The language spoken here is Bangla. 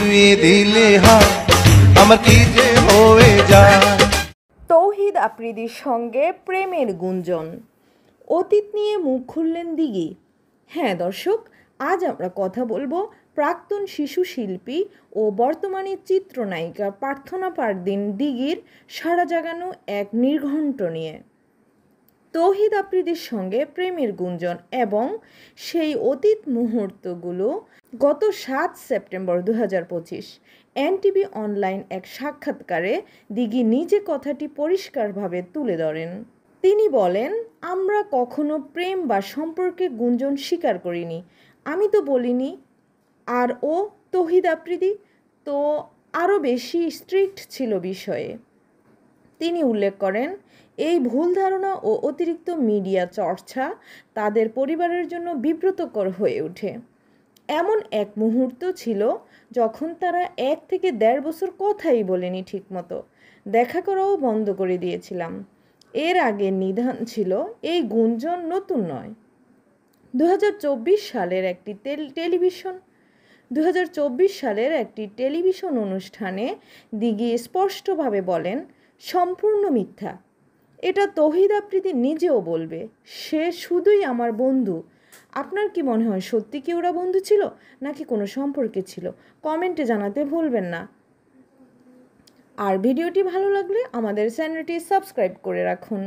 ছুঁয়ে দিলে হাত আমার কি যে হয়ে যায়। তৌহিদ আফ্রিদির সঙ্গে প্রেমের গুঞ্জন, অতীত নিয়ে মুখ খুললেন দিঘি। হ্যাঁ দর্শক, আজ আমরা কথা বলবো প্রাক্তন শিশু শিল্পী ও বর্তমানে চিত্রনায়িকা প্রার্থনা পারদিন দিঘির সাড়া জাগানো এক নির্ঘণ্ট নিয়ে। তৌহিদ আফ্রিদির সঙ্গে প্রেমের গুঞ্জন এবং সেই অতীত মুহূর্তগুলো। গত 7 সেপ্টেম্বর 2025 এনটিভি অনলাইন এক সাক্ষাৎকারে দিঘি নিজে কথাটি পরিষ্কারভাবে তুলে ধরেন। তিনি বলেন, আমরা কখনো প্রেম বা সম্পর্কে গুঞ্জন স্বীকার করিনি। আমি তো বলিনি। আর ও তৌহিদ আফ্রিদি তো আরও বেশি স্ট্রিক্ট ছিল বিষয়ে। তিনি উল্লেখ করেন, এই ভুল ধারণা ও অতিরিক্ত মিডিয়া চর্চা তাদের পরিবারের জন্য বিব্রতকর হয়ে ওঠে। এমন এক মুহূর্ত ছিল যখন তারা 1 থেকে 1.5 বছর কথাই বলেনি ঠিকমতো, দেখা করাও বন্ধ করে দিয়েছিলাম। এর আগে নিধান ছিল এই গুঞ্জন নতুন নয়। 2024 সালের একটি টেলিভিশন অনুষ্ঠানে দিঘি স্পষ্টভাবে বলেন, সম্পূর্ণ মিথ্যা। এটা তৌহিদ আফ্রিদি নিজেও বলবে, সে শুধুই আমার বন্ধু। আপনার কি মনে হয় সত্যি কি ওরা বন্ধু ছিল নাকি কোনো সম্পর্কে ছিল? কমেন্টে জানাতে ভুলবেন না। আর ভিডিওটি ভালো লাগলে আমাদের চ্যানেলটি সাবস্ক্রাইব করে রাখুন।